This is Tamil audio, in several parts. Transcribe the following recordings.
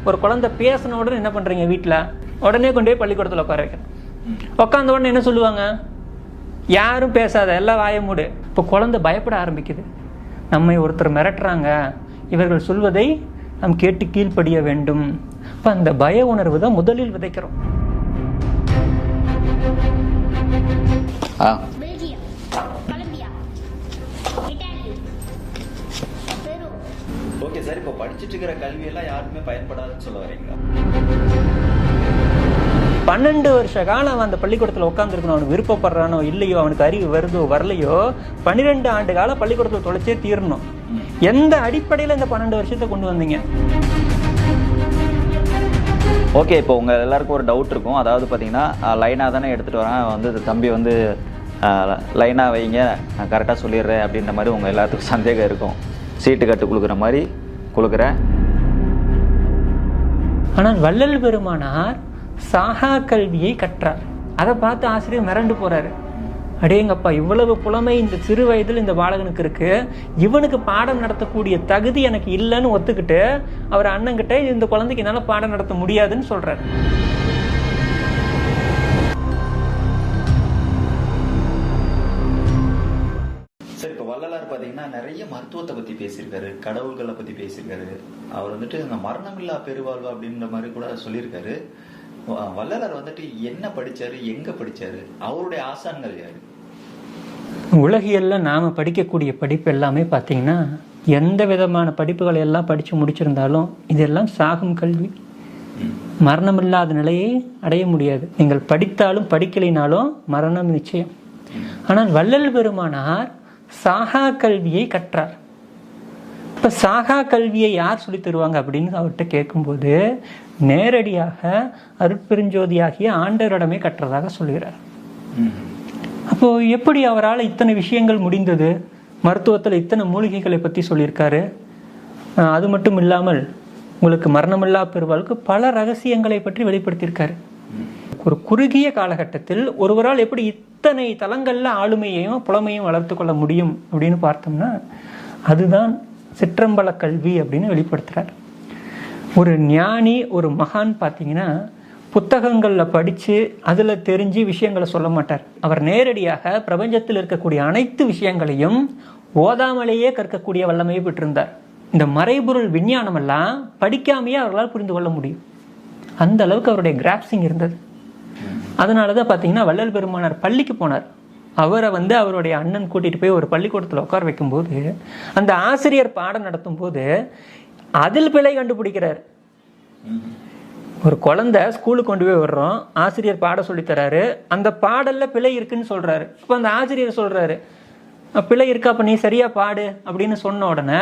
ஒரு குழந்தை பேசின உடனே என்ன பண்ணுறீங்க வீட்டில்? உடனே கொண்டு போய் பள்ளிக்கூடத்தில் உட்கார வைக்கணும். உட்காந்த உடனே என்ன சொல்லுவாங்க? யாரும் பேசாத, எல்லாம் வாய மூடு. இப்போ குழந்தை பயப்பட ஆரம்பிக்குது. நம்மை ஒருத்தர் மிரட்டுறாங்க, இவர்கள் சொல்வதை நாம் கேட்டு கீழ்ப்படிய வேண்டும். இப்போ அந்த பய உணர்வு தான் முதலில் விதைக்கிறோம். ஓகே சார், இப்போ படிச்சுட்டு இருக்கிற கல்வியெல்லாம் யாருமே பயன்படாதுன்னு சொல்ல வரீங்களா? 12 வருஷ காலம் அந்த பள்ளிக்கூடத்தில் உட்காந்துருக்கணும். அவனுக்கு விருப்பப்படுறானோ இல்லையோ, அவனுக்கு அறிவு வருதோ வரலையோ, 12 ஆண்டு காலம் பள்ளிக்கூடத்தில் தொலைச்சே தீரணும். எந்த அடிப்படையில் இந்த 12 வருஷத்தை கொண்டு வந்தீங்க? ஓகே, இப்போ உங்கள் எல்லாருக்கும் ஒரு டவுட் இருக்கும். அதாவது பார்த்தீங்கன்னா லைனாக தானே எடுத்துகிட்டு வரேன், வந்து தம்பி வந்து லைனாக வைங்க, நான் கரெக்டாக சொல்லிடுறேன் அப்படின்ற மாதிரி உங்கள் எல்லாத்துக்கும் சந்தேகம் இருக்கும். சீட்டு கட்டு கொடுக்குற மாதிரி கொடுக்குறேன். ஆனால் வள்ளல் பெருமானார் சாகா கல்வியை கற்றார். அதை பார்த்து ஆசிரியர் மிரண்டு போறாரு. அடேங்கப்பா, இவ்வளவு புலமை இந்த சிறு வயதில் இந்த பாலகனுக்கு இருக்கு, இவனுக்கு பாடம் நடத்தக்கூடிய தகுதி எனக்கு இல்லைன்னு ஒத்துக்கிட்டு அவர் அண்ணங்கிட்ட இந்த குழந்தைக்கு என்னால பாடம் நடத்த முடியாதுன்னு சொல்றாரு. சரி, இப்போ வள்ளலார் பார்த்தீங்கன்னா நிறைய மருத்துவத்தை பற்றி பேசியிருக்காரு, கடவுள்களை பற்றி பேசியிருக்காரு. அவர் வந்துட்டு இந்த மரணமில்லா பெருவாழ்வு அப்படின்ற மாதிரி கூட சொல்லியிருக்காரு. வள்ளலார் வந்துட்டு என்ன படிச்சாரு, எங்க படிச்சாரு, அவருடைய ஆசான்கள் யாரு? உலகியல்ல நாம படிக்கக்கூடிய படிப்பு எல்லாமே பார்த்தீங்கன்னா எந்த விதமான படிப்புகளை எல்லாம் படிச்சு முடிச்சிருந்தாலும் இதெல்லாம் சாகும் கல்வி. மரணமில்லாத நிலையை அடைய முடியாது. நீங்கள் படித்தாலும் படிக்கலைனாலும் மரணம் நிச்சயம். ஆனால் வள்ளல் பெருமானார் சாகா கல்வியை கற்றார். இப்ப சாகா கல்வியை யார் சொல்லி தருவாங்க அப்படின்னு அவர்கிட்ட கேட்கும்போது நேரடியாக அருட்பெருஞ்சோதியாகிய ஆண்டவரிடமே கற்றதாக சொல்கிறார். அப்போ எப்படி அவரால் இத்தனை விஷயங்கள் முடிந்தது? மருத்துவத்தில் இத்தனை மூலிகைகளை பற்றி சொல்லியிருக்காரு. அது மட்டும் இல்லாமல் உங்களுக்கு மரணமில்லா பெருவாளுக்கு பல ரகசியங்களை பற்றி வெளிப்படுத்தியிருக்காரு. ஒரு குறுகிய காலகட்டத்தில் ஒருவரால் எப்படி இத்தனை தலங்கள்ல ஆளுமையையும் புலமையும் வளர்த்து கொள்ள முடியும் அப்படின்னு பார்த்தோம்னா அதுதான் சிற்றம்பல கல்வி அப்படின்னு வெளிப்படுத்துறார். ஒரு ஞானி, ஒரு மகான் பார்த்தீங்கன்னா புத்தகங்களில் படித்து அதில் தெரிஞ்சு விஷயங்களை சொல்ல மாட்டார். அவர் நேரடியாக பிரபஞ்சத்தில் இருக்கக்கூடிய அனைத்து விஷயங்களையும் ஓதாமலேயே கற்கக்கூடிய வல்லமையை பெற்றிருந்தார். இந்த மறைபொருள் விஞ்ஞானம் எல்லாம் படிக்காமையே அவர்களால் புரிந்து கொள்ள முடியும். அந்த அளவுக்கு அவருடைய கிராப்சிங் இருந்தது. அதனாலதான் பார்த்தீங்கன்னா வள்ளல் பெருமானார் பள்ளிக்கு போனார். அவரை அவருடைய அண்ணன் கூட்டிட்டு போய் ஒரு பள்ளிக்கூடத்தில் உட்கார வைக்கும்போது அந்த ஆசிரியர் பாடம் நடத்தும் போது அதில் பிழை கண்டுபிடிக்கிறார். ஒரு குழந்தை ஸ்கூலுக்கு கொண்டு போய் விடுறோம், ஆசிரியர் பாடம் சொல்லித்தராரு, அந்த பாடல்ல பிழை இருக்குன்னு சொல்றாரு. இப்போ அந்த ஆசிரியர் சொல்றாரு பிழை இருக்கா, அப்ப நீ சரியா பாடு அப்படின்னு சொன்ன உடனே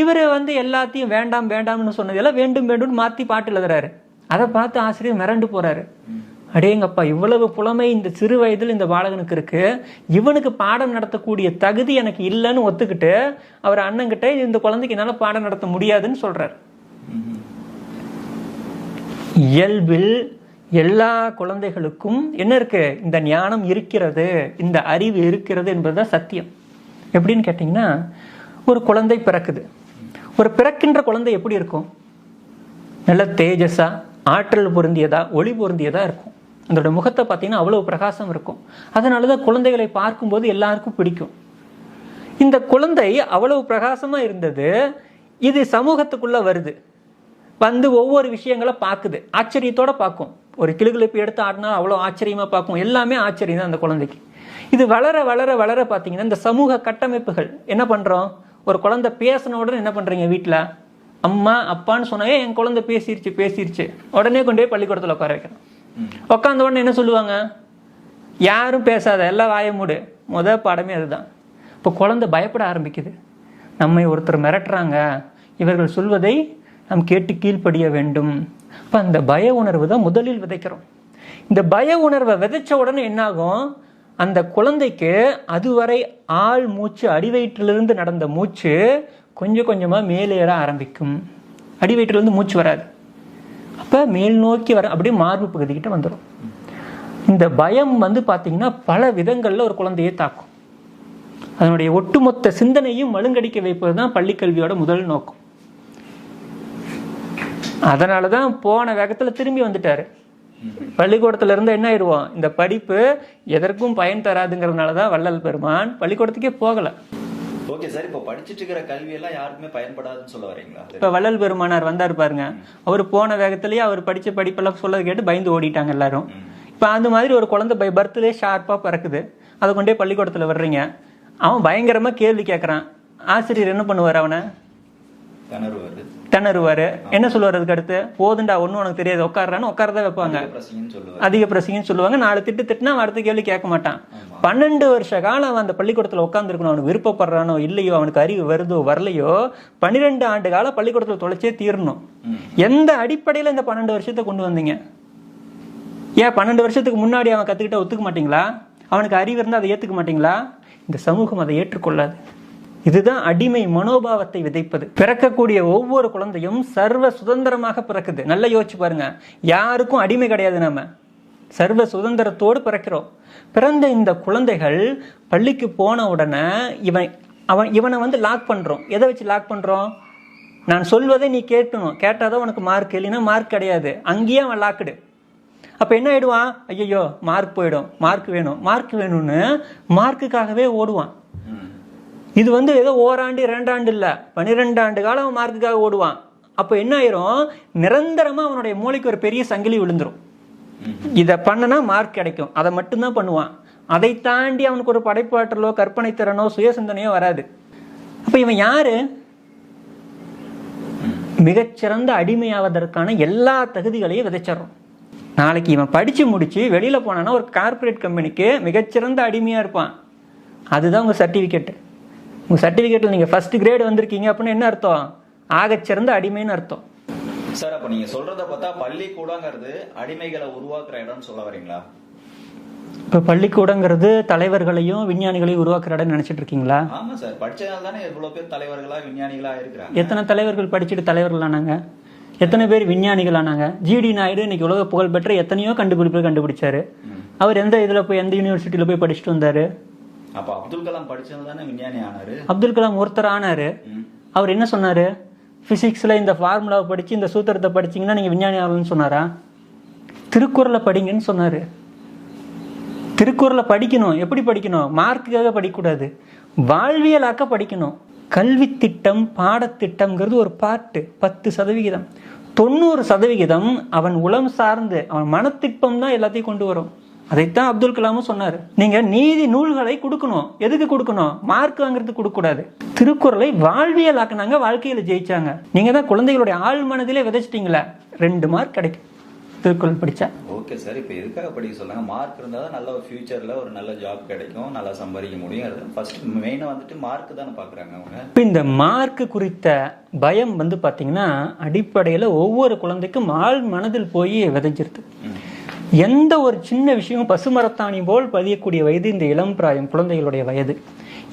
இவர் எல்லாத்தையும் வேண்டாம் வேண்டாம்னு சொன்னதெல்லாம் வேண்டும் வேண்டும் மாத்தி பாட்டு எழுதுறாரு. அதை பார்த்து ஆசிரியர் மிரண்டு போறாரு. அடேங்கப்பா, இவ்வளவு புலமை இந்த சிறு வயதில் இந்த பாலகனுக்கு இருக்கு, இவனுக்கு பாடம் நடத்தக்கூடிய தகுதி எனக்கு இல்லைன்னு ஒத்துக்கிட்டு அவர் அண்ணங்கிட்ட இந்த குழந்தைக்கு என்னால பாடம் நடத்த முடியாதுன்னு சொல்றாரு. இயல்பில் எல்லா குழந்தைகளுக்கும் என்ன இருக்கு? இந்த ஞானம் இருக்கிறது, இந்த அறிவு இருக்கிறது என்பதுதான் சத்தியம். எப்படின்னு கேட்டீங்கன்னா, ஒரு குழந்தை பிறக்குது. ஒரு பிறக்கின்ற குழந்தை எப்படி இருக்கும்? நல்ல தேஜஸா, ஆற்றல் பொருந்தியதா, ஒளி பொருந்தியதா இருக்கும். அதோட முகத்தை பார்த்தீங்கன்னா அவ்வளவு பிரகாசம் இருக்கும். அதனாலதான் குழந்தைகளை பார்க்கும்போது எல்லாருக்கும் பிடிக்கும். இந்த குழந்தை அவ்வளவு பிரகாசமா இருந்தது. இது சமூகத்துக்குள்ள வருது, ஒவ்வொரு விஷயங்களை பார்க்குது, ஆச்சரியத்தோட பார்க்கும். ஒரு கிளுகிழப்பு எடுத்து ஆடினா அவ்வளோ ஆச்சரியமா பார்க்கும். எல்லாமே ஆச்சரியம் தான் அந்த குழந்தைக்கு. இது வளர வளர வளர பார்த்தீங்கன்னா இந்த சமூக கட்டமைப்புகள் என்ன பண்றோம்? ஒரு குழந்தை பேசின உடனே என்ன பண்றீங்க வீட்டில்? அம்மா அப்பான்னு சொன்னா என் குழந்தை பேசிருச்சு உடனே கொண்டு போய் பள்ளிக்கூடத்தில் உட்கார வைக்கணும். உட்காந்த உடனே என்ன சொல்லுவாங்க? யாரும் பேசாத, எல்லாம் வாய மூடு. முதல் பாடமே அதுதான். இப்போ குழந்தை பயப்பட ஆரம்பிக்குது. நம்மை ஒருத்தர் மிரட்டுறாங்க, இவர்கள் சொல்வதை நாம் கேட்டு கீழ்ப்படிய வேண்டும். இப்போ அந்த பய உணர்வு தான் முதலில் விதைக்கிறோம். இந்த பய உணர்வை விதைச்ச உடனே என்னாகும்? அந்த குழந்தைக்கு அதுவரை ஆள் மூச்சு, அடிவயிற்றிலிருந்து நடந்த மூச்சு கொஞ்சம் கொஞ்சமா மேலேற ஆரம்பிக்கும். அடிவயிற்றிலிருந்து மூச்சு வராது, அப்ப மேல் நோக்கி வர அப்படியே மார்பு பகுதிக்கிட்ட வந்துடும். இந்த பயம் பார்த்தீங்கன்னா பல விதங்கள்ல ஒரு குழந்தையை தாக்கும். அதனுடைய ஒட்டுமொத்த சிந்தனையும் மழுங்கடிக்க வைப்பது தான் பள்ளிக்கல்வியோட முதல் நோக்கம். அதனாலதான் போன வேகத்துல திரும்பி வந்துட்டாரு. பள்ளிக்கூடத்துல இருந்து என்ன ஆயிடுவோம், இந்த படிப்பு எதற்கும் பயன் தராதுங்கிறதுனாலதான் வள்ளல் பெருமான் பள்ளிக்கூடத்துக்கே போகல. ஓகே சார், இப்ப படிச்சிட்டு இருக்கிற கல்வி எல்லாம் யாருக்குமே பயன்படாதுன்னு சொல்ல வரீங்களா? இப்ப வள்ளல் பெருமானார் வந்தாரு பாருங்க, அவர் போன வேகத்திலேயே அவர் படிச்ச படிப்பெல்லாம் சொல்லது கேட்டு பயந்து ஓடிட்டாங்க எல்லாரும். இப்ப அந்த மாதிரி ஒரு குழந்தை பை பர்த்டே ஷார்ப்பா பறக்குது, அதை கொண்டே பள்ளிக்கூடத்துல வர்றீங்க. அவன் பயங்கரமா கேள்வி கேட்கறான். ஆசிரியர் என்ன பண்ணுவார், அவனை திணறுவாரு. என்ன சொல்லுவார் அதுக்கு அடுத்து, போதுண்டா ஒன்னும் உனக்கு தெரியாது உட்காடுறான்னு உட்காரதான் வைப்பாங்க, அதிக பிரசங்கன்னு சொல்லுவாங்க. 4 திட்டுனா அவன் அடுத்த கேள்வி கேட்க மாட்டான். 12 வருஷ காலம் அவன் அந்த பள்ளிக்கூடத்துல உட்காந்துருக்கணும். அவனுக்கு விருப்பப்படுறானோ இல்லையோ, அவனுக்கு அறிவு வருதோ வரலையோ, 12 ஆண்டு காலம் பள்ளிக்கூடத்துல தொலைச்சே தீரணும். எந்த அடிப்படையில இந்த 12 வருஷத்தை கொண்டு வந்தீங்க? ஏன் 12 வருஷத்துக்கு முன்னாடி அவன் கத்துக்கிட்ட ஒத்துக்க மாட்டீங்களா? அவனுக்கு அறிவு இருந்தா அதை ஏத்துக்க மாட்டீங்களா? இந்த சமூகம் அதை ஏற்றுக்கொள்ளாது. இதுதான் அடிமை மனோபாவத்தை விதைப்பது. பிறக்கக்கூடிய ஒவ்வொரு குழந்தையும் சர்வ சுதந்திரமாக பிறக்குது. நல்லா யோசிச்சு பாருங்க, யாருக்கும் அடிமை கிடையாது. நாம சர்வ சுதந்திரத்தோடு பிறக்கிறோம். பிறந்த இந்த குழந்தைகள் பள்ளிக்கு போன உடனே இவனை வந்து லாக் பண்றோம். எதை வச்சு லாக் பண்றோம்? நான் சொல்வதை நீ கேட்கணும், கேட்டாதான் உனக்கு மார்க், இல்லைன்னா மார்க் கிடையாது. அங்கேயே அவன் லாக்குடு. அப்ப என்ன ஆயிடுவான், ஐயோ மார்க் போயிடும், மார்க் வேணும், மார்க் வேணும்னு மார்க்குக்காகவே ஓடுவான். இது வந்து ஏதோ ஓராண்டு 2 ஆண்டு இல்ல, 12 ஆண்டு காலம் மார்க்குக்காக ஓடுவான். அப்ப என்ன ஆயிரும், நிரந்தரமா அவனுடைய மூளைக்கு ஒரு பெரிய சங்கிலி விழுந்துரும். இதை பண்ணனா மார்க் கிடைக்கும், அதை மட்டும்தான் பண்ணுவான். அதை தாண்டி அவனுக்கு ஒரு படைப்பாற்றலோ கற்பனை திறனோ சுயசிந்தனையோ வராது. அப்ப இவன் யாரு? மிகச்சிறந்த அடிமையாவதற்கான எல்லா தகுதிகளையும் விதைச்சிடறோம். நாளைக்கு இவன் படிச்சு முடிச்சு வெளியில போனான்னா ஒரு கார்பரேட் கம்பெனிக்கு மிகச்சிறந்த அடிமையா இருப்பான். அதுதான் உங்க சர்டிபிகேட். உங்க சர்டிபிகேட்ல நீங்க ஃபர்ஸ்ட் கிரேட் வந்திருக்கீங்க அப்படின்னு என்ன அர்த்தம்? ஆகச்சிறந்த அடிமைன்னு அர்த்தம். சார், அப்ப நீங்க சொல்றத பார்த்தா பள்ளிக்கூடங்கிறது அடிமைகளை உருவாக்குற இடம்னு சொல்ல வரீங்களா? இப்ப பள்ளிக்கூடங்கிறது தலைவர்களையும் விஞ்ஞானிகளையும் உருவாக்குற இடம் நினைச்சிட்டு இருக்கீங்களா? ஆமா சார், படிச்சதால தானே எவ்வளவு பேர் தலைவர்களா விஞ்ஞானிகளா இருக்கிறாங்க. எத்தனை தலைவர்கள் படிச்சுட்டு தலைவர்கள் ஆனாங்க? எத்தனை பேர் விஞ்ஞானிகள் ஆனாங்க? ஜிடி நாயுடு இன்னைக்கு உலக புகழ் பெற்ற எத்தனையோ கண்டுபிடிப்பு கண்டுபிடிச்சாரு. அவர் எந்த இதுல போய் எந்த யூனிவர்சிட்டியில போய் படிச்சுட்டு வந்தாரு? அப்ப அப்துல் கலாம் படிச்சது தானே விஞ்ஞானி ஆனாரு. அப்துல் கலாம் ஒருத்தர் ஆனாரு. அவர் என்ன சொன்னாரு? பிசிக்ஸ்ல இந்த ஃபார்முலாவை படிச்சு இந்த சூத்திரத்தை படிச்சீங்கன்னா நீங்க விஞ்ஞானி ஆகணும்னு சொன்னாரா? திருக்குறளை படிங்கன்னு சொன்னாரு. திருக்குறளை படிக்கணும். எப்படி படிக்கணும்? மார்க்குக்காக படிக்கக்கூடாது, வாழ்வியலாக்க படிக்கணும். கல்வி திட்டம் பாடத்திட்டம்ங்கிறது ஒரு பார்ட்டு 10%. 90% அவன் உளம் சார்ந்து அவன் மனத்திட்பம் தான் எல்லாத்தையும் கொண்டு வரும். அதைத்தான் அப்துல் கலாமும் சொன்னாரு. நீங்க நீதி நூல்களை கொடுக்கணும். எதுக்கு கொடுக்கணும்? மார்க் வாங்குறதுக்கு கொடுக்க கூடாது. திருக்குறளை வாழ்வியல் ஆக்குனாங்க, வாழ்க்கையில ஜெயிச்சாங்க. நீங்க தான் குழந்தைகளுடைய ஆழ் மனதிலே விதைச்சிட்டீங்களா, 2 மார்க் கிடைக்கும் திருக்குறள் படிச்சா. ஓகே சார், இப்ப எதுக்காக படிக்க சொல்றாங்க? மார்க் இருந்தாதான் நல்ல ஒரு ஃபியூச்சர்ல ஒரு நல்ல ஜாப் கிடைக்கும், நல்லா சம்பாதிக்க முடியும். ஃபர்ஸ்ட் மெயினா வந்துட்டு மார்க் தானே பாக்குறாங்க அவங்க. இப்ப இந்த மார்க் குறித்த பயம் வந்து பாத்தீங்கன்னா அடிப்படையில ஒவ்வொரு குழந்தைக்கும் ஆழ் மனதில் போய் விதைஞ்சிருது. எந்த ஒரு சின்ன விஷயம் பசுமரத்தாணி போல் பதியக்கூடிய வயது இந்த இளம் பிராயம் குழந்தைகளுடைய வயது.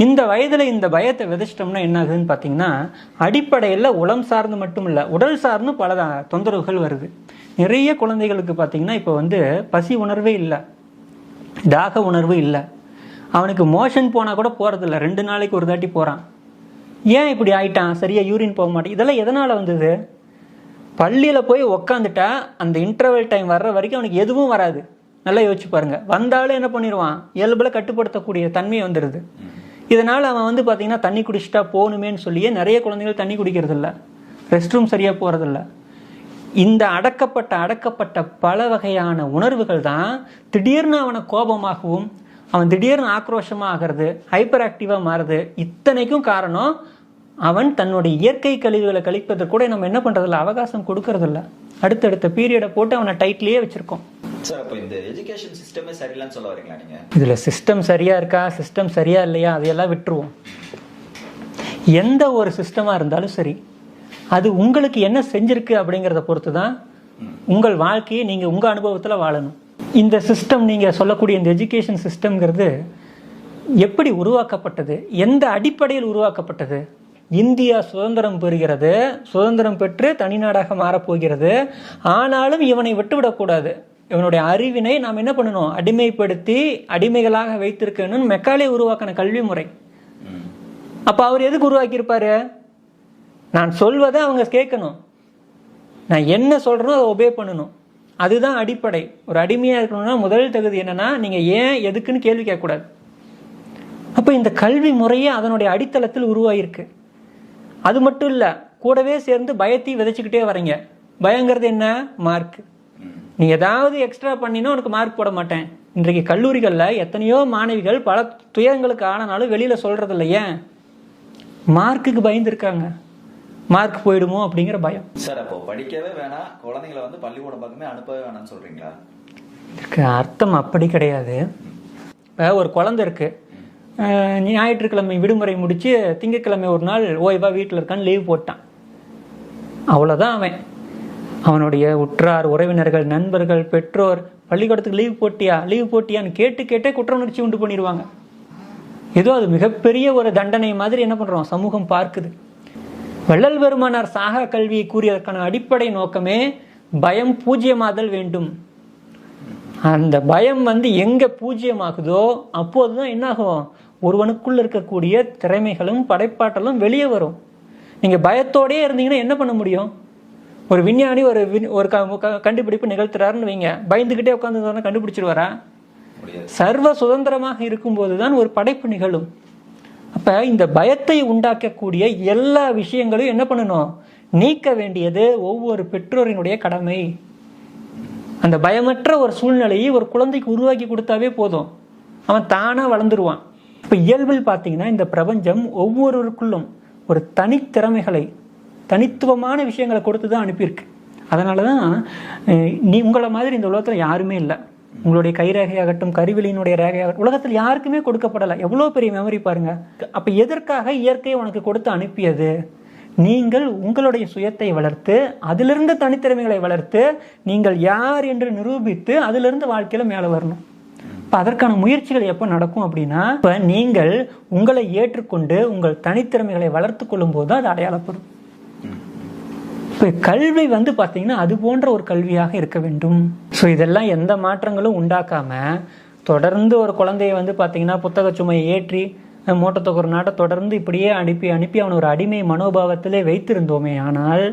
இந்த வயதுல இந்த பயத்தை விதைச்சிட்டோம்னா என்ன ஆகுதுன்னு பாத்தீங்கன்னா அடிப்படையில் உளம் சார்ந்து மட்டும் இல்ல, உடல் சார்ந்து பல தொந்தரவுகள் வருது. நிறைய குழந்தைகளுக்கு பாத்தீங்கன்னா இப்ப வந்து பசி உணர்வே இல்லை, தாக உணர்வு இல்லை. அவனுக்கு மோஷன் போனா கூட போறதில்ல, 2 நாளைக்கு ஒரு தாட்டி போறான். ஏன் இப்படி ஆயிட்டான்? சரியா யூரின் போக மாட்டேன். இதெல்லாம் எதனால வந்தது? பள்ளியில போய் உக்காந்துட்டா அந்த இன்டர்வல் டைம் வர்ற வரைக்கும் அவனுக்கு எதுவும் வராது. நல்லா யோசிச்சு பாருங்க. வந்தாலும் என்ன பண்ணிடுவான்? இயல்புல கட்டுப்படுத்தக்கூடிய தன்மை வந்துடுது. இதனால அவன் வந்து பாத்தீங்கன்னா தண்ணி குடிச்சிட்டா போகணுமேன்னு சொல்லியே நிறைய குழந்தைகள் தண்ணி குடிக்கிறது இல்லை, ரெஸ்ட் ரூம் சரியா போறதில்ல. இந்த அடக்கப்பட்ட பல வகையான உணர்வுகள் தான் திடீர்னு அவனை கோபமாகவும் அவன் திடீர்னு ஆக்ரோஷமா ஆகிறது, ஹைப்பர் ஆக்டிவா மாறுது. இத்தனைக்கும் காரணம் அவன் தன்னுடைய இயற்கை கழிவுகளை கழிப்பதற்கு கூட நம்ம என்ன பண்றதில்ல, அவகாசம் கொடுக்கறதில்ல. அடுத்தடுத்த பீரியடை போட்டு அவனை டைட்லயே வச்சிருக்கோம். சார், அப்ப இந்த எஜுகேஷன் சிஸ்டமே சரியில்லைன்னு சொல்ல வரீங்களா நீங்க? இதுல சிஸ்டம் சரியா இருக்கா, சிஸ்டம் சரியா இல்லையா, அதையெல்லாம் விட்டுருவோம். எந்த ஒரு சிஸ்டமா இருந்தாலும் சரி, அது உங்களுக்கு என்ன செஞ்சிருக்கு அப்படிங்கிறத பொறுத்து தான் உங்கள் வாழ்க்கையை நீங்க உங்க அனுபவத்துல வாழணும். இந்த சிஸ்டம் நீங்க சொல்லக்கூடிய இந்த எஜுகேஷன் சிஸ்டம்ங்கிறது எப்படி உருவாக்கப்பட்டது, எந்த அடிப்படையில் உருவாக்கப்பட்டது? இந்தியா சுதந்திரம் பெறுகிறது, சுதந்திரம் பெற்று தனிநாடாக மாறப்போகிறது. ஆனாலும் இவனை விட்டுவிடக்கூடாது. இவனுடைய அறிவினை நாம் என்ன பண்ணணும்? அடிமைப்படுத்தி அடிமைகளாக வைத்திருக்கணும். மெக்காலே உருவாக்கின கல்வி முறை. அப்ப அவர் எதுக்கு உருவாக்கி இருப்பாரு? நான் சொல்வதை அவங்க கேட்கணும். நான் என்ன சொல்கிறேனோ அதை ஒபே பண்ணணும். அதுதான் அடிப்படை. ஒரு அடிமையாக இருக்கணும்னா முதல் தகுதி என்னென்னா, நீங்கள் ஏன் எதுக்குன்னு கேள்வி கேட்கக்கூடாது. அப்போ இந்த கல்வி முறையே அதனுடைய அடித்தளத்தில் உருவாகிருக்கு. அது மட்டும் இல்லை, கூடவே சேர்ந்து பயத்தையும் விதைச்சிக்கிட்டே வரீங்க. பயங்கிறது என்ன? மார்க். நீ ஏதாவது எக்ஸ்ட்ரா பண்ணினா உனக்கு மார்க் போட மாட்டேன். இன்றைக்கு கல்லூரிகளில் எத்தனையோ மாணவிகள் பல துயரங்களுக்கு ஆனாலும் வெளியில் சொல்கிறது இல்லை. ஏன்? மார்க்குக்கு பயந்துருக்காங்க. மார்க் போயிடுமோ அப்படிங்கிற பயம். சார், அப்போ படிக்கவே வேணாம், குழந்தைங்களை வந்து பள்ளிக்கூடம் பக்கமே அனுப்பவே வேணாம்னு சொல்றீங்களா? இதுக்கு அர்த்தம் அப்படி கிடையாது. இப்போ ஒரு குழந்தை இருக்கு, ஞாயிற்றுக்கிழமை விடுமுறை முடிச்சு திங்கட்கிழமை ஒரு நாள் ஓய்வா வீட்டில் இருக்கான்னு லீவ் போட்டான். அவ்வளோதான். அவனுடைய உற்றார் உறவினர்கள், நண்பர்கள், பெற்றோர் பள்ளிக்கூடத்துக்கு லீவ் போட்டியான்னு கேட்டே குற்ற உணர்ச்சி உண்டு பண்ணிடுவாங்க. ஏதோ அது மிகப்பெரிய ஒரு தண்டனை மாதிரி என்ன பண்ணுறோம், சமூகம் பார்க்குது. வள்ளல் பெருமானார் சாகா கல்வியை கூறியதற்கான அடிப்படை நோக்கமே பயம் பூஜ்யமாதல் வேண்டும். அந்த பயம் எங்கே பூஜ்யமாகுதோ அப்போதுதான் என்னாகும், ஒருவனுக்குள்ள இருக்கக்கூடிய திறமைகளும் படைப்பாற்றலும் வெளியே வரும். நீங்கள் பயத்தோடே இருந்தீங்கன்னா என்ன பண்ண முடியும்? ஒரு விஞ்ஞானி ஒரு கண்டுபிடிப்பு நிகழ்த்துறாருன்னு வைங்க, பயந்துக்கிட்டே உட்காந்து கண்டுபிடிச்சிருவாரா? சர்வ சுதந்திரமாக இருக்கும்போது தான் ஒரு படைப்பு நிகழும். அப்போ இந்த பயத்தை உண்டாக்கக்கூடிய எல்லா விஷயங்களையும் என்ன பண்ணணும், நீக்க வேண்டியது ஒவ்வொரு பெற்றோரினுடைய கடமை. அந்த பயமற்ற ஒரு சூழ்நிலையை ஒரு குழந்தைக்கு உருவாக்கி கொடுத்தாவே போதும், அவன் தானாக வளர்ந்துருவான். இப்போ இயல்பில் பார்த்தீங்கன்னா இந்த பிரபஞ்சம் ஒவ்வொருவருக்குள்ளும் ஒரு தனித்திறமைகளை, தனித்துவமான விஷயங்களை கொடுத்து தான் அனுப்பியிருக்கு. அதனால தான் உங்களை மாதிரி இந்த உலகத்தில் யாருமே இல்லை. உங்களுடைய கைரேகையாகட்டும், கருவிலினுடைய ரேகையாகட்டும் உலகத்தில் யாருக்குமே கொடுக்கப்படலை. எவ்வளோ பெரிய மெமரி பாருங்க. அப்போ எதற்காக இயற்கையை உனக்கு கொடுத்து அனுப்பியது? நீங்கள் உங்களுடைய சுயத்தை வளர்த்து, அதிலிருந்து தனித்திறமைகளை வளர்த்து, நீங்கள் யார் என்று நிரூபித்து அதிலிருந்து வாழ்க்கையில் மேலே வரணும். இப்போ அதற்கான முயற்சிகள் எப்போ நடக்கும் அப்படின்னா, இப்போ நீங்கள் உங்களை ஏற்றுக்கொண்டு உங்கள் தனித்திறமைகளை வளர்த்து கொள்ளும் போது அது அடையாளப்படும். இப்போ கல்வி பார்த்தீங்கன்னா அது போன்ற ஒரு கல்வியாக இருக்க வேண்டும். ஸோ இதெல்லாம் எந்த மாற்றங்களும் உண்டாக்காமல் தொடர்ந்து ஒரு குழந்தைய பார்த்தீங்கன்னா புத்தக சுமையை ஏற்றி மூட்டத்தொகை ஒரு நாட்டை தொடர்ந்து இப்படியே அனுப்பி அவனை ஒரு அடிமை மனோபாவத்திலே வைத்திருந்தோமே ஆனால்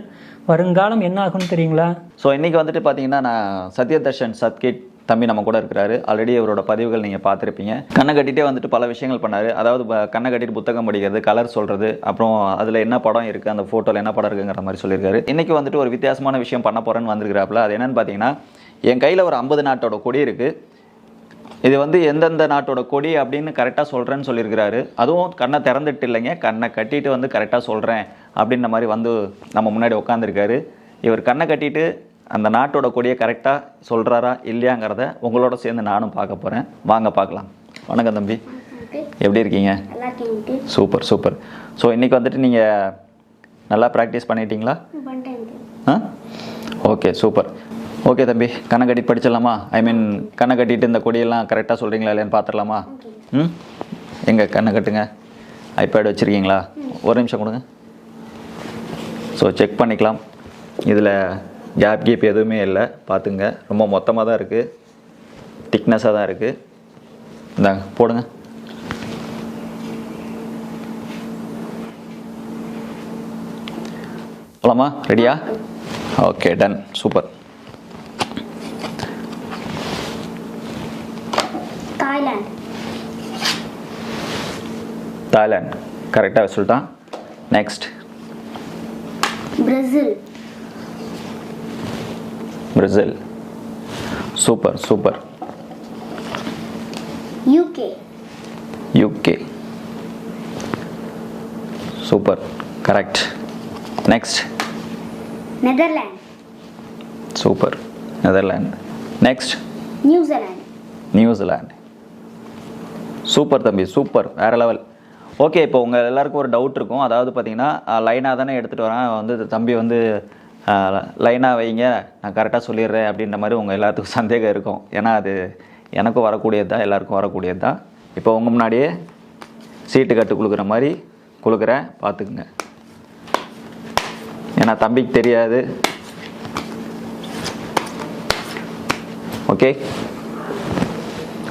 வருங்காலம் என்ன ஆகும்னு தெரியுங்களா? ஸோ இன்றைக்கி பார்த்தீங்கன்னா நான் சத்யதர்ஷன் சத்கிட் தம்பி நம்ம கூட இருக்கிறாரு. ஆல்ரெடி அவரோட பதிவுகள் நீங்கள் பார்த்துருப்பீங்க. கண்ணை கட்டிகிட்டே பல விஷயங்கள் பண்ணார். அதாவது கண்ணை கட்டிட்டு புத்தகம் படிக்கிறது, கலர் சொல்கிறது, அப்புறம் அதில் என்ன படம் இருக்குது, அந்த ஃபோட்டோவில் என்ன படம் இருக்குங்கிற மாதிரி சொல்லியிருக்காரு. இன்றைக்கி ஒரு வித்தியாசமான விஷயம் பண்ண போகிறேன்னு வந்திருக்கிறாப்புல. அது என்னென்னு பார்த்தீங்கன்னா, என் கையில் ஒரு 50 நாட்டோட கொடி இருக்குது. இது எந்தெந்த நாட்டோட கொடி அப்படின்னு கரெக்டாக சொல்கிறேன்னு சொல்லியிருக்கிறாரு. அதுவும் கண்ணை திறந்துட்டு இல்லைங்க, கண்ணை கட்டிட்டு கரெக்டாக சொல்கிறேன் அப்படின்ற மாதிரி நம்ம முன்னாடி உட்காந்துருக்காரு. இவர் கண்ணை கட்டிட்டு அந்த நாட்டோட கொடியை கரெக்டாக சொல்கிறாரா இல்லையாங்கிறத உங்களோட சேர்ந்து நானும் பார்க்க போகிறேன். வாங்க பார்க்கலாம். வணக்கம் தம்பி, எப்படி இருக்கீங்க? Super super. ஸோ இன்றைக்கி நீங்கள் நல்லா ப்ராக்டிஸ் பண்ணிட்டீங்களா? Okay super. ஓகே தம்பி, கண்ணை கட்டிட்டு படிச்சிடலாமா? கண்ணை கட்டிட்டு இந்த கொடியெல்லாம் கரெக்டாக சொல்கிறீங்களா இல்லையான்னு பார்த்துடலாமா? எங்கே கண்ணை கட்டுங்க. ஐபேட் வச்சுருக்கீங்களா? ஒரு நிமிஷம் கொடுங்க. ஸோ செக் பண்ணிக்கலாம். இதில் கேப் எதுவுமே இல்லை, பார்த்துங்க. ரொம்ப மொத்தமாக தான் இருக்குது, திக்னஸாக தான் இருக்குது. இந்தாங்க போடுங்க. போலாமா? ரெடியா? Okay done, super. தாய்லாந்து கரெக்டாக சொல்லிட்டான். Next Brazil. Super super. UK super, correct. Next Netherlands. Super, Netherlands. Next New Zealand. Super தம்பி, சூப்பர், வேறு லெவல். ஓகே, இப்போ உங்கள் எல்லாருக்கும் ஒரு டவுட் இருக்கும். அதாவது பார்த்தீங்கன்னா லைனாக தானே எடுத்துகிட்டு வரேன், தம்பி லைனாக வைங்க, நான் கரெக்டாக சொல்லிடுறேன் அப்படின்ற மாதிரி உங்கள் எல்லாத்துக்கும் சந்தேகம் இருக்கும். ஏன்னா அது எனக்கும் வரக்கூடியது தான், எல்லாருக்கும் வரக்கூடியது தான். இப்போ உங்கள் முன்னாடியே சீட்டு கட்டு கொடுக்குற மாதிரி கொடுக்குறேன், பார்த்துக்குங்க. ஏன்னா தம்பிக்கு தெரியாது. ஓகே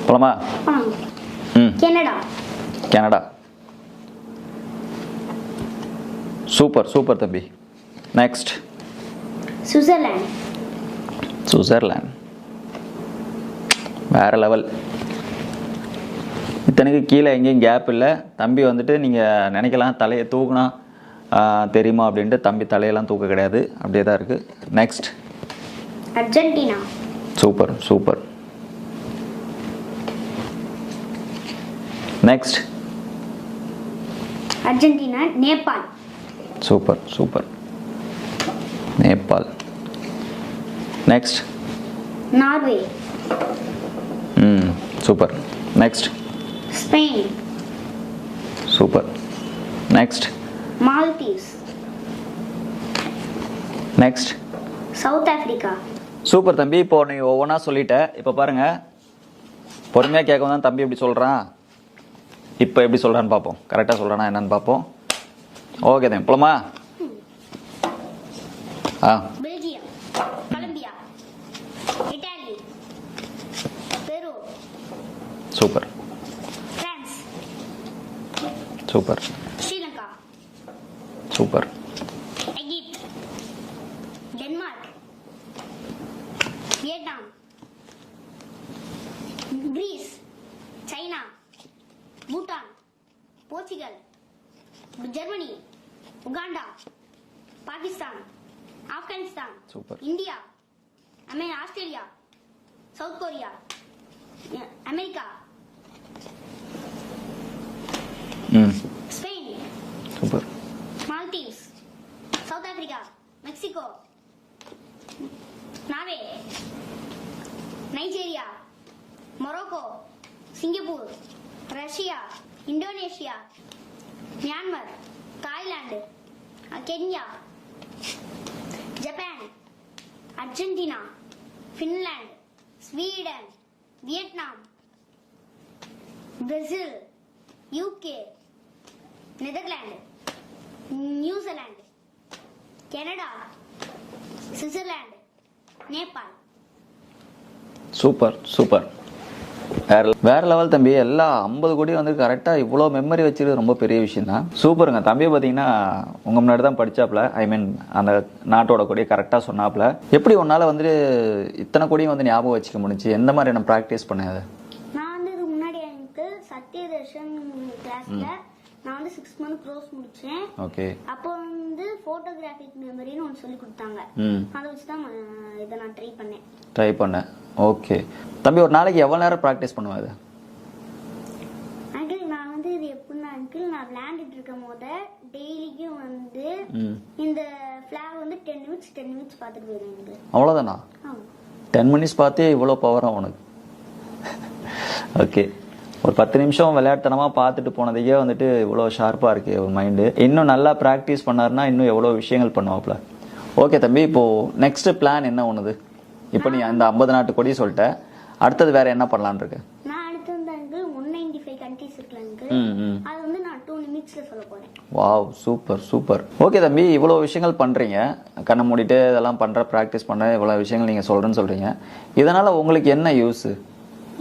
போலாமா? கனடா. சூப்பர் சூப்பர் தம்பி. Next Switzerland. சுவிட்சர்லாந்து. வேறு லெவல். இத்தனைக்கு கீழே எங்கேயும் கேப் இல்லை. தம்பி வந்துட்டு நீங்கள் நினைக்கலாம் தலையை தூக்குனா தெரியுமா அப்படின்ட்டு, தம்பி தலையெல்லாம் தூக்க கிடையாது, அப்படியே தான் இருக்குது. Next Argentina. Super super. Next Argentina. Nepal. Super super. Nepal. Next Norway. Super. Next Spain. Super. Next Maldives. Next south Africa. Super தம்பி. இப்போ நீ ஒவ்வொன்றா சொல்லிட்ட. இப்போ பாருங்க, பொறுமையாக கேட்கவும் தான் தம்பி எப்படி சொல்கிறான், இப்போ எப்படி சொல்கிறான்னு பார்ப்போம். கரெக்டாக சொல்கிறானா என்னன்னு பார்ப்போம். ஓகே தான் போலாமா? Belgium. Colombia. Italy. Peru. Super France. Super Sri Lanka. Super. Egypt. Denmark. Vietnam. Greece. China. Bhutan. Portugal. Germany. Uganda. Pakistan. Afghanistan. Super. India. Australia. South Korea. America. Spain. Super. Maldives. South Africa. Mexico. Norway. Nigeria. Morocco. Singapore. Russia. Indonesia. Myanmar. Thailand. Kenya. Japan. Argentina. Finland. Sweden. Vietnam. Brazil. UK. Netherlands. New Zealand. Canada. Switzerland. Nepal. Super super. வேற லெவல் தம்பி. எல்லாம் 50 கோடி வந்து கரெக்டாக இவ்வளோ மெமரி வச்சிருக்கு, ரொம்ப பெரிய விஷயம் தான். சூப்பருங்க. தம்பி பார்த்தீங்கன்னா உங்கள் முன்னாடி தான் படித்தாப்புல, ஐ மீன் அந்த நாட்டோட கொடியை கரெக்டாக சொன்னாப்புல. எப்படி உன்னால் வந்துட்டு இத்தனை கொடியும் வந்து ஞாபகம் வச்சுக்க முடிஞ்சு? எந்த மாதிரி நான் ப்ராக்டிஸ் பண்ணாது? நான் வந்து இதுக்கு முன்னாடி எனக்கு சத்யதர்ஷன் கிளாஸ்ல நான் வந்து 6 மந்த் கோர்ஸ் முடிச்சேன். ஓகே. அப்போ வந்து போட்டோகிராஃபிக் மெமரின்னு ஒன்று சொல்லி கொடுத்தாங்க. அதை வச்சு தான் இதை நான் ட்ரை பண்ணேன். ஓகே தம்பி. ஒரு நாளைக்கு எவ்வளோ நேரம் ப்ராக்டிஸ் பண்ணுவேன் அது? அங்கிள் நான் வந்து இது எப்படின்னா அங்கிள், நான் விளையாண்டுட்டு இருக்கும் போது டெய்லிக்கும் வந்து இந்த ஃபிளாக் வந்து 10 மினிட்ஸ் பார்த்துட்டு போயிருவேன். அவ்வளோதானா? 10 மினிட்ஸ் பார்த்தே இவ்வளோ பவரா உனக்கு? ஓகே. ஒரு 10 நிமிஷம் விளையாட்டுத்தனமாக பார்த்துட்டு போனதையே வந்துட்டு இவ்வளோ ஷார்ப்பாக இருக்கு ஒரு மைண்டு. இன்னும் நல்லா ப்ராக்டிஸ் பண்ணாருன்னா இன்னும் எவ்வளோ விஷயங்கள் பண்ணுவாப்புல. ஓகே தம்பி. இப்போது நெக்ஸ்ட் பிளான் என்ன ஒன்றுது? இப்போ நீ அந்த 50 நாட்டு கொடி சொல்லிட்ட, அடுத்தது வேற என்ன பண்ணலான்னு இருக்கு? நான் அடுத்து வந்து 195 கண்ட்ரீஸ் இருக்குல்ல, அது வந்து நான் 2 நிமிட்ஸ்ல சொல்ல போறேன். Wow, super super. ஓகே தம்பி, இவ்வளோ விஷயங்கள் பண்றீங்க, கண்ணை மூடிட்டு இதெல்லாம் பண்ற, ப்ராக்டிஸ் பண்ண, இவ்வளோ விஷயங்கள் நீங்க சொல்றீங்க. இதனால உங்களுக்கு என்ன யூஸ்?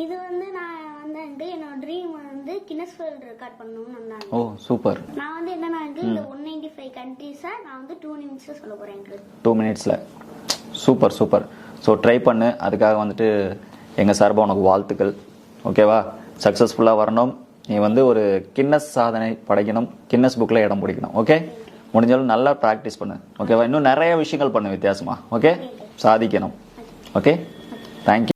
இது வந்து நான் வந்து என்னோட ட்ரீம் வந்து கின்னஸ் வேர்ல்ட் ரெக்கார்ட் பண்ணணும்னு வந்தாங்க. ஓ சூப்பர். நான் வந்து என்னன்னா இந்த 195 கண்ட்ரீஸை நான் வந்து 2 நிமிட்ஸ்ல சொல்ல போறேன். 2 மினிட்ஸ்ல. Super super. ஸோ ட்ரை பண்ணு. அதுக்காக வந்துட்டு எங்கள் சார்பாக உனக்கு வாழ்த்துக்கள். ஓகேவா? சக்ஸஸ்ஃபுல்லாக வரணும். நீ வந்து ஒரு கின்னஸ் சாதனை படைக்கணும், கின்னஸ் புக்கில் இடம் பிடிக்கணும். ஓகே? முடிஞ்சாலும் நல்லா ப்ராக்டிஸ் பண்ணு. ஓகேவா? இன்னும் நிறைய விஷயங்கள் பண்ணு வித்தியாசமாக. ஓகே? சாதிக்கணும். ஓகே? தேங்க்யூ.